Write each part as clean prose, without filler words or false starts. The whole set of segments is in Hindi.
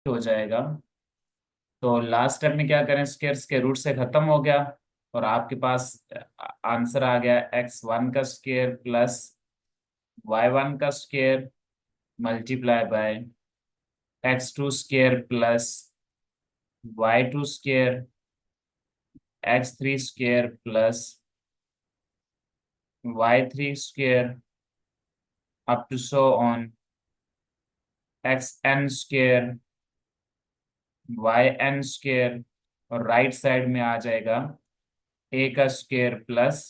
हो जाएगा। तो लास्ट स्टेप में क्या करें, स्क्वायर्स के रूट से खत्म हो गया और आपके पास आंसर आ गया x1 का स्क्वायर प्लस y1 का square multiply by x2 square plus y2 square x3 square plus y3 square up to so on xn square yn square और राइट साइड में आ जाएगा a का स्क्वायर प्लस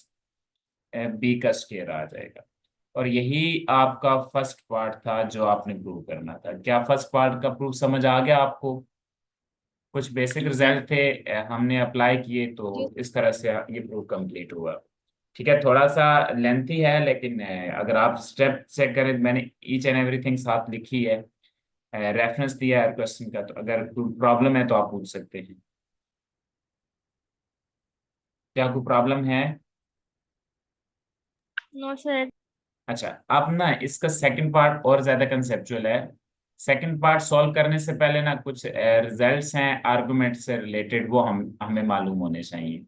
b का स्क्वायर आ जाएगा। और यही आपका फर्स्ट पार्ट था जो आपने प्रूव करना था। क्या फर्स्ट पार्ट का प्रूफ समझ आ गया आपको? कुछ बेसिक रिजल्ट थे, हमने अप्लाई किए तो इस तरह से ये प्रूफ कंप्लीट हुआ। ठीक है, थोड़ा सा लेंथी है लेकिन अगर आप स्टेप चेक करें, मैंने ईच एंड एवरीथिंग साथ लिखी है, रेफरेंस दिया है क्वेश्चन का, तो अगर कोई प्रॉब्लम है तो आप पूछ सकते हैं। क्या कोई प्रॉब्लम है? No sir. अच्छा, अब ना इसका सेकंड पार्ट और ज्यादा कंसेप्चुअल है। सेकंड पार्ट सॉल्व करने से पहले ना कुछ रिजल्ट्स हैं आर्गुमेंट से रिलेटेड, वो हम हमें मालूम होने चाहिए।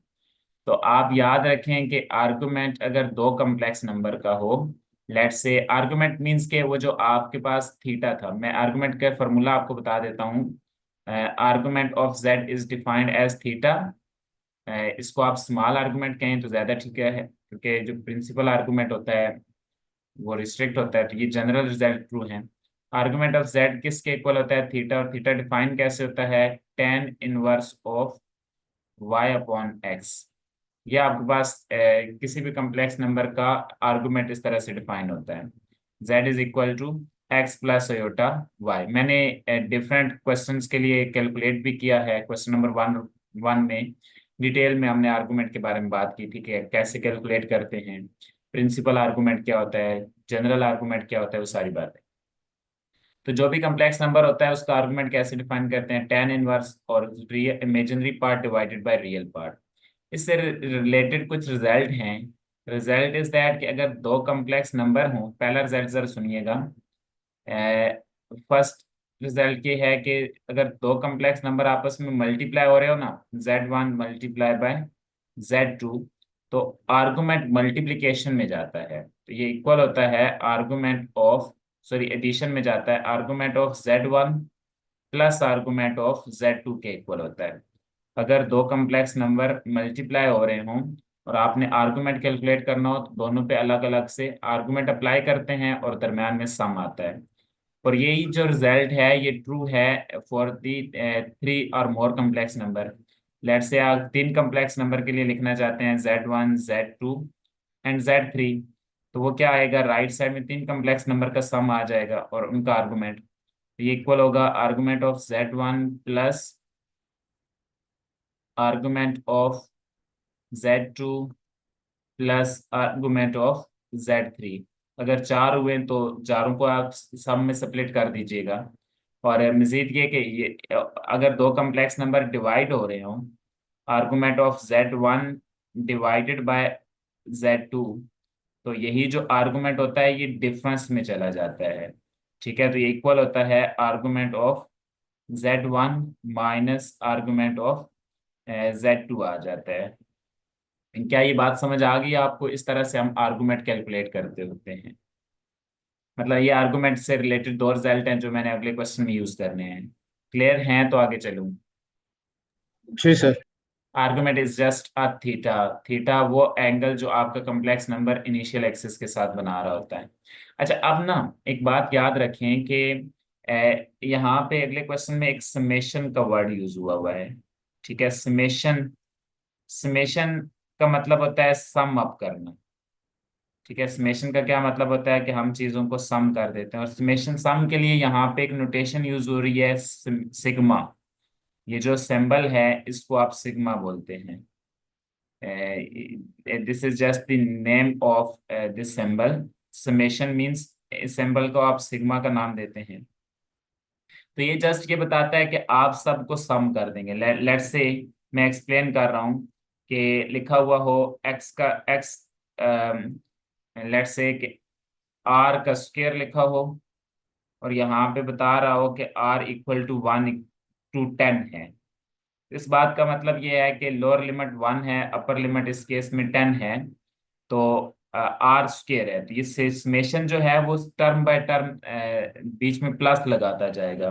तो आप याद रखें कि आर्गुमेंट अगर दो कम्प्लेक्स नंबर का हो, लेट्स से आर्गुमेंट मींस के वो जो आपके पास थीटा था, मैं आर्गुमेंट का फॉर्मूला आपको बता देता हूँ। Argument of Z is defined as theta. इसको आप स्मॉल आर्गुमेंट कहें तो ज्यादा ठीक है, क्योंकि जो प्रिंसिपल आर्गुमेंट होता है वो रिस्ट्रिक्ट होता है, तो ये जनरल रिजल्ट ट्रू है। आर्गुमेंट ऑफ जेड किसके इक्वल होता है? थीटा। और थीटा डिफाइन कैसे होता है? Tan inverse of Y upon X. ये आपके पास किसी भी कम्प्लेक्स नंबर का आर्गुमेंट इस तरह से डिफाइन होता है। z is equal to X plus iota Y. मैंने डिफरेंट क्वेश्चंस के लिए कैलकुलेट भी किया है। क्वेश्चन नंबर वन में डिटेल में हमने आर्गुमेंट के बारे में बात की थी कि कैसे कैलकुलेट करते हैं, प्रिंसिपल आर्गुमेंट क्या होता है, जनरल आर्गुमेंट क्या होता है, वो सारी बातें। तो जो भी कम्प्लेक्स नंबर होता है उसका आर्गुमेंट कैसे डिफाइन करते हैं? टेन इनवर्स और imaginary part divided by real part. इससे रिलेटेड कुछ रिजल्ट हैं। रिजल्ट इज दैट कि अगर दो कम्प्लेक्स नंबर हों, पहला रिजल्ट जरा सुनिएगा। फर्स्ट रिजल्ट ये है कि अगर दो कम्प्लेक्स नंबर आपस में मल्टीप्लाई हो रहे हो ना, z1 मल्टीप्लाई बाय z2, तो आर्गुमेंट मल्टीप्लिकेशन में जाता है, तो ये इक्वल होता है आर्गुमेंट ऑफ, सॉरी एडिशन में जाता है, argument of z1 plus argument of z2 के इक्वल होता है। अगर दो कम्प्लेक्स नंबर मल्टीप्लाई हो रहे हों और आपने आर्गुमेंट कैलकुलेट करना हो, तो दोनों पे अलग अलग से आर्गुमेंट अप्लाई करते हैं और दरम्यान में सम आता है। और यही जो रिजल्ट है ये ट्रू है फॉर दी थ्री और मोर कम्प्लेक्स नंबर। लेट से आप तीन कम्प्लेक्स नंबर के लिए लिखना चाहते हैं, z1 z2 एंड z3, तो वो क्या आएगा, राइट साइड में तीन कम्प्लेक्स नंबर का सम आ जाएगा और उनका आर्गुमेंट, ये इक्वल होगा argument of z1 plus argument of z2 plus argument of z3। अगर चार हुए तो चारों को आप सम में स्प्लिट कर दीजिएगा। और मजीद ये कि ये अगर दो कम्प्लेक्स नंबर डिवाइड हो रहे हों, argument of z1 divided by z2, तो यही जो आर्गुमेंट होता है ये डिफरेंस में चला जाता है। ठीक है, तो ये इक्वल होता है argument of z1 minus argument of z2 आ जाता है। क्या ये बात समझ आ गई आपको? इस तरह से हम आर्गुमेंट कैलकुलेट करते होते हैं। मतलब ये आर्गुमेंट से रिलेटेड दो रिजल्ट हैं जो मैंने अगले क्वेश्चन में यूज करने हैं। क्लियर हैं तो आगे चलूं। जी sir. Argument is just a theta. Theta वो एंगल जो आपका कम्प्लेक्स नंबर इनिशियल एक्सिस के साथ बना रहा होता है। अच्छा, अब ना एक बात याद रखें कि यहाँ पे अगले क्वेश्चन में एक समेशन का वर्ड यूज हुआ है। ठीक है, समेशन। समेशन का मतलब होता है सम अप करना। ठीक है, समेशन का क्या मतलब होता है कि हम चीजों को सम कर देते हैं, और समेशन सम के लिए यहाँ पे एक नोटेशन यूज हो रही है, सिग्मा। ये जो सिंबल है इसको आप सिग्मा बोलते हैं। This is just the name of this symbol. Summation means, symbol को आप सिग्मा का नाम देते हैं। तो ये जस्ट ये बताता है कि आप सबको सम कर देंगे। लेट से मैं एक्सप्लेन कर रहा हूँ कि लिखा हुआ हो एक्स का एक्स, लेट से कि आर का स्क्वायर लिखा हो, और यहाँ पे बता रहा हो कि r इक्वल टू 1 to 10 है। इस बात का मतलब ये है कि लोअर लिमिट 1 है, अपर लिमिट इस केस में 10 है, तो आर स्क्वेयर है, तो ये समेशन जो है वो टर्म बाय टर्म बीच में प्लस लगाता जाएगा।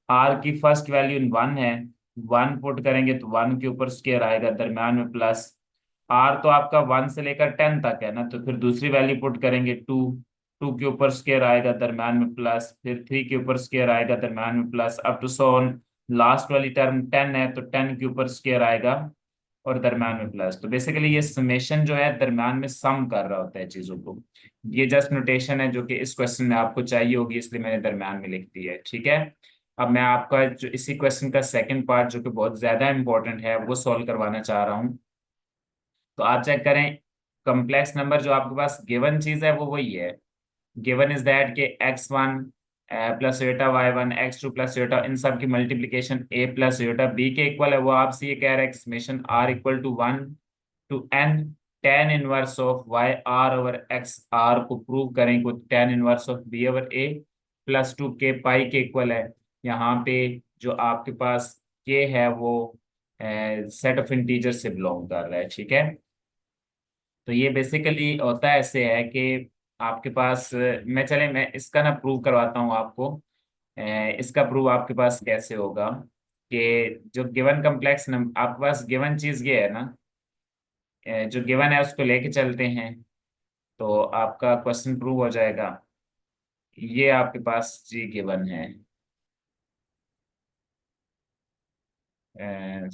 आर की फर्स्ट वैल्यू 1 है, 1 पुट करेंगे तो 1 के ऊपर स्क्वेयर आएगा, दरम्यान में प्लस। आर तो आपका 1 से लेकर 10 तक है ना, तो फिर दूसरी वैल्यू पुट करेंगे 2, 2 के ऊपर स्क्वेयर आएगा, दरम्यान में प्लस, फिर 3 के ऊपर स्क्वेयर आएगा, दरम्यान में plus, up to so on. Last वाली टर्म 10 है, तो 10 के ऊपर स्क्वेयर आएगा और दरम्यान में प्लस। तो बेसिकली ये समेशन जो है दरम्यान में सम कर रहा होता है चीजों को। ये जस्ट नोटेशन है जो कि इस क्वेश्चन में आपको चाहिए होगी, इसलिए मैंने दरम्यान में लिख दी है, ठीक है। अब मैं आपका जो इसी क्वेश्चन का सेकंड पार्ट जो कि बहुत ज्यादा इंपॉर्टेंट है वो सॉल्व करवाना चाह रहा हूँ। तो आप चेक करें, कॉम्प्लेक्स नंबर जो आपके पास गिवन चीज है वो वही है। गिवन इज दैट के x1 plus iota y1 x2 plus iota, इन सब की multiplication a plus iota b के इक्वल है। वो आपसे ये कह रहा है summation r equal to 1 to n tan inverse of y r over x r को प्रूव करें को tan इनवर्स ऑफ b ओवर a प्लस 2 k पाई के इक्वल है। यहाँ पे जो आपके पास k है वो सेट ऑफ इंटीजर से बिलोंग कर रहा है, ठीक है। तो ये बेसिकली होता है ऐसे है कि आपके पास मैं इसका ना प्रूव करवाता हूँ आपको। इसका प्रूव आपके पास कैसे होगा कि जो गिवन कम्प्लेक्स नंबर आपके पास गिवन चीज ये है ना, जो गिवन है उसको लेके चलते हैं तो आपका क्वेश्चन प्रूव हो जाएगा। ये आपके पास जी गिवन है, अ,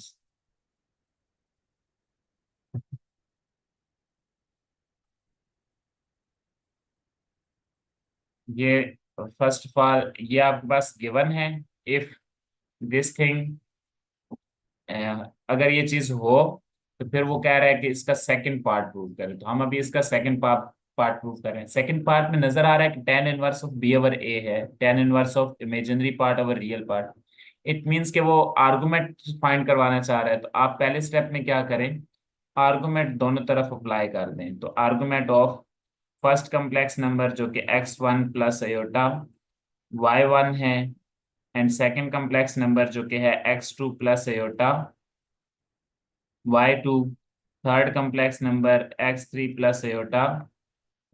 ये फर्स्ट ऑफ ऑल ये आपके पास गिवन है। इफ दिस थिंग, अगर ये चीज हो तो फिर वो कह रहा है कि इसका सेकंड पार्ट प्रूव करें, तो हम अभी इसका सेकंड पार्ट प्रूव करें। सेकंड पार्ट में नजर आ रहा है कि tan इनवर्स ऑफ b ओवर a है, tan inverse of imaginary part over real part. It means कि वो आर्गुमेंट फाइंड करवाना चाह रहा है, तो आप पहले स्टेप में क्या करें, आर्गुमेंट दोनों तरफ अप्लाई कर दें। तो argument of first complex number जो कि x1 प्लस अयोटा y1 है, एंड सेकंड कम्प्लेक्स नंबर जो कि है x2 plus iota y2, third complex number x3 plus iota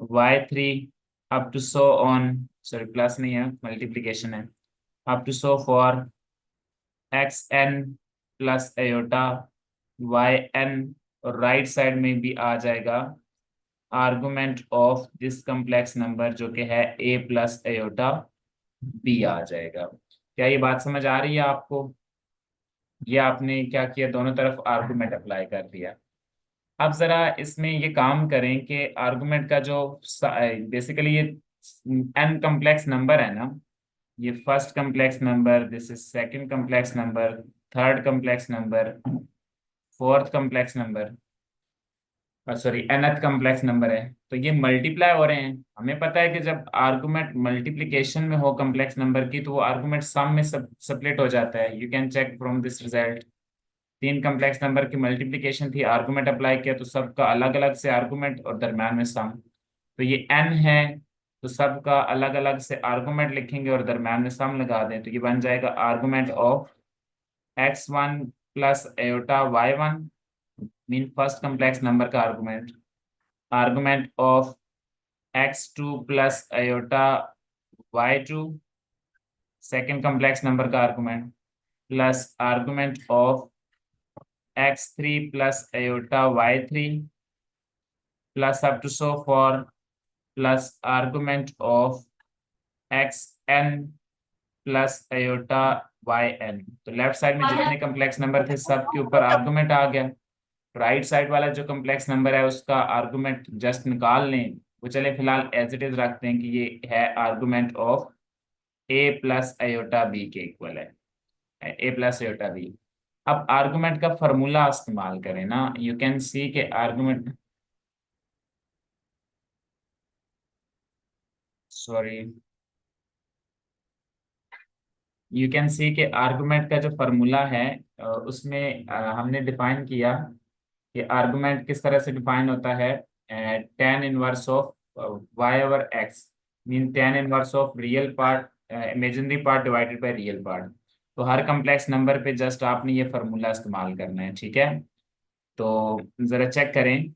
y3, up to so on, sorry plus नहीं है मल्टीप्लिकेशन है, up to so for xn plus iota yn, और राइट साइड में भी आ जाएगा argument of this complex number जो कि है a प्लस अयोटा b आ जाएगा। क्या ये बात समझ आ रही है आपको? ये आपने क्या किया, दोनों तरफ आर्गुमेंट अप्लाई कर दिया। अब जरा इसमें ये काम करें कि आर्गुमेंट का जो बेसिकली ये n कम्प्लेक्स नंबर है ना, ये first complex number, this is second complex number, third complex number, fourth complex number, sorry nth complex number है, तो ये मल्टीप्लाई हो रहे हैं। हमें पता है कि जब आर्गुमेंट मल्टीप्लिकेशन में हो कम्प्लेक्स नंबर की तो वो आर्गुमेंट सम में सेपरेट हो जाता है। You can check from this result. तीन कम्प्लेक्स नंबर की मल्टीप्लिकेशन थी, आर्गुमेंट अप्लाई किया तो सबका अलग अलग से आर्गुमेंट और दरम्यान में सम। तो ये n है तो सबका अलग अलग से आर्गुमेंट लिखेंगे और दरम्यान में सम लगा दें, तो ये बन जाएगा argument of x1 plus iota y1, mean first complex number का argument, argument of x2 plus iota y2, second complex number का argument, plus argument of x3 plus iota y3, plus up to so far, plus argument of xn plus iota yn। तो लेफ्ट साइड में जितने कम्प्लेक्स नंबर थे सब के ऊपर आर्गुमेंट आ गया। राइट साइड वाला जो कम्प्लेक्स नंबर है उसका आर्गुमेंट जस्ट निकाल लें, वो चले फिलहाल एज इट इज रखते हैं कि ये है argument of a plus iota b के इक्वल है, a प्लस अयोटा b। अब आर्गुमेंट का फॉर्मूला इस्तेमाल करें ना, यू कैन सी के argument, sorry, you can see के आर्गुमेंट का जो फार्मूला है उसमें हमने डिफाइन किया कि आर्गुमेंट किस तरह से डिफाइन होता है। tan inverse of y over x, mean tan inverse of real part imaginary part divided by real part. तो हर कम्प्लेक्स नंबर पे जस्ट आपने ये फार्मूला इस्तेमाल करना है, ठीक है। तो जरा चेक करें,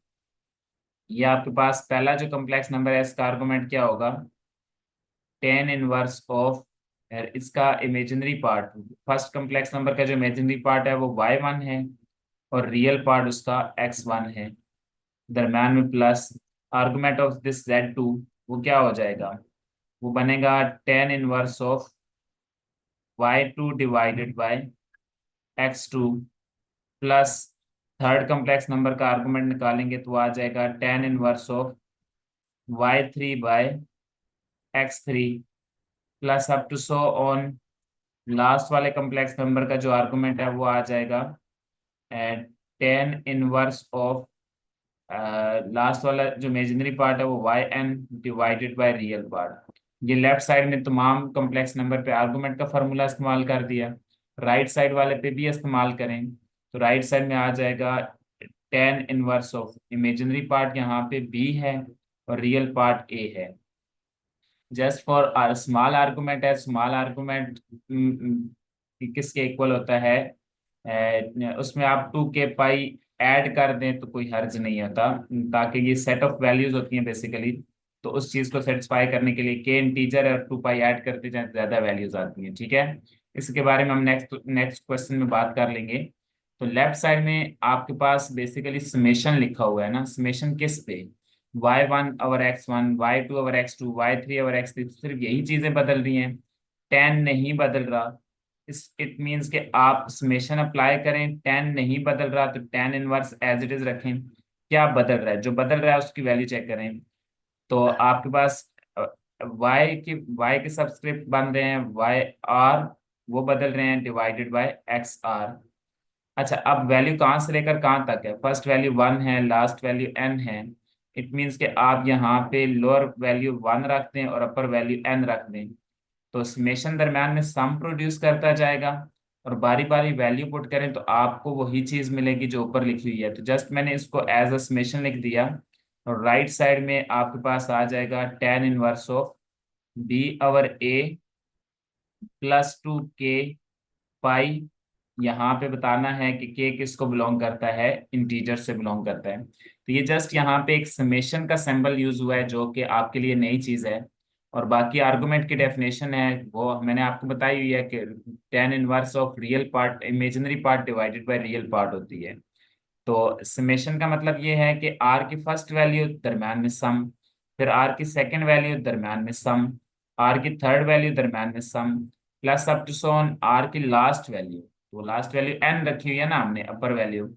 ये आपके पास पहला जो कम्प्लेक्स नंबर है इसका आर्गुमेंट क्या होगा, टेन इनवर्स ऑफ, इसका imaginary part, first complex number का जो इमेजिनरी पार्ट है वो y1 है और रियल पार्ट उसका x1 है, दरम्यान में plus argument of this z2, वो क्या हो जाएगा, वो बनेगा tan inverse of y2 divided by x2 plus third complex number का आर्गुमेंट निकालेंगे तो आ जाएगा tan inverse of y3 by x3 plus up to so on, last वाले कम्प्लेक्स नंबर का जो आर्गुमेंट है वो आ जाएगा टेन इनवर्स ऑफ, लास्ट वाला जो इमेजिनरी पार्ट है वो Y N divided by real part. ये लेफ्ट साइड में तमाम कम्प्लेक्स नंबर पे आर्गुमेंट का फॉर्मूला इस्तेमाल कर दिया, राइट साइड वाले पे भी इस्तेमाल करें तो राइट साइड में आ जाएगा tan inverse of, imaginary part यहाँ पे बी है और रियल पार्ट ए है। जस्ट फॉर स्मॉल आर्गुमेंट है, स्मॉल आर्गुमेंट किसके इक्वल होता है, उसमें आप 2k पाई ऐड कर दें तो कोई हर्ज नहीं होता, ताकि ये सेट ऑफ वैल्यूज होती हैं बेसिकली, तो उस चीज को सेटिस्फाई करने के लिए k इंटीजर और 2 पाई ऐड करते जाए तो ज्यादा वैल्यूज आती हैं, ठीक है। इसके बारे में हम नेक्स्ट नेक्स्ट क्वेश्चन में बात कर लेंगे। तो लेफ्ट साइड में आपके पास बेसिकली समेशन लिखा हुआ है ना, समेशन किस पे, y1 over x1, y2 over x2, y3 over x3, सिर्फ यही चीजें बदल रही हैं, टेन नहीं बदल रहा। इस इट मीन्स कि आप समेशन अप्लाई करें, टेन नहीं बदल रहा तो tan inverse as it is रखें, क्या बदल रहा है, जो बदल रहा है उसकी वैल्यू चेक करें। तो आपके पास y के सबस्क्रिप्ट बन रहे हैं वाई आर, वो बदल रहे हैं डिवाइडेड बाय एक्स आर। अच्छा, अब वैल्यू कहाँ से लेकर कहाँ तक है, फर्स्ट वैल्यू वन है, लास्ट वैल्यू एन है, इट मीन्स कि आप यहाँ पे लोअर वैल्यू वन रख दें और अपर वैल्यू एन रख दें, तो समेशन दरम्यान में सम प्रोड्यूस करता जाएगा और बारी बारी वैल्यू पुट करें तो आपको वही चीज मिलेगी जो ऊपर लिखी हुई है। तो जस्ट मैंने इसको एज अ समेशन लिख दिया और राइट साइड में आपके पास आ जाएगा tan inverse of B over A plus 2k pi, यहाँ पे बताना है कि के किसको बिलोंग करता है, इंटीजर से बिलोंग करता है। तो ये जस्ट यहाँ पे एक समेशन का सिंबल यूज हुआ है जो कि आपके लिए नई चीज है, और बाकी आर्गुमेंट की डेफिनेशन है वो मैंने आपको बताई हुई है कि ten inverse of real part, imaginary part divided by real part होती है। तो समेशन का मतलब ये है कि आर की फर्स्ट वैल्यू दरम्यान में सम, फिर आर की सेकंड वैल्यू दरम्यान में सम, आर की थर्ड वैल्यू दरम्यान में sum, plus up to so on r की लास्ट वैल्यू, तो लास्ट वैल्यू एन रखी हुई है ना हमने अपर वैल्यू,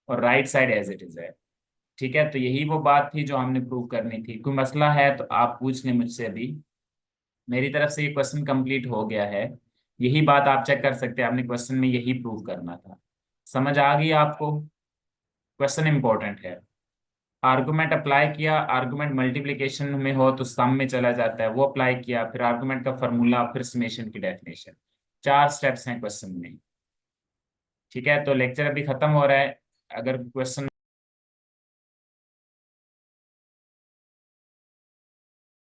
और right side as it is है, ठीक है। तो यही वो बात थी जो हमने प्रूव करनी थी। कोई मसला है तो आप पूछ लें मुझसे अभी, मेरी तरफ से ये क्वेश्चन कंप्लीट हो गया है। यही बात आप चेक कर सकते हैं, आपने क्वेश्चन में यही प्रूव करना था। समझ आ गई आपको, क्वेश्चन इंपॉर्टेंट है। आर्गुमेंट अप्लाई किया, आर्गुमेंट मल्टीप्लिकेशन में हो तो सम में चला जाता है, वो अप्लाई किया, फिर आर्गुमेंट का फॉर्मूला, फिर समेशन की डेफिनेशन, चार स्टेप्स हैं क्वेश्चन में, ठीक है। तो लेक्चर अभी खत्म हो रहा है, अगर क्वेश्चन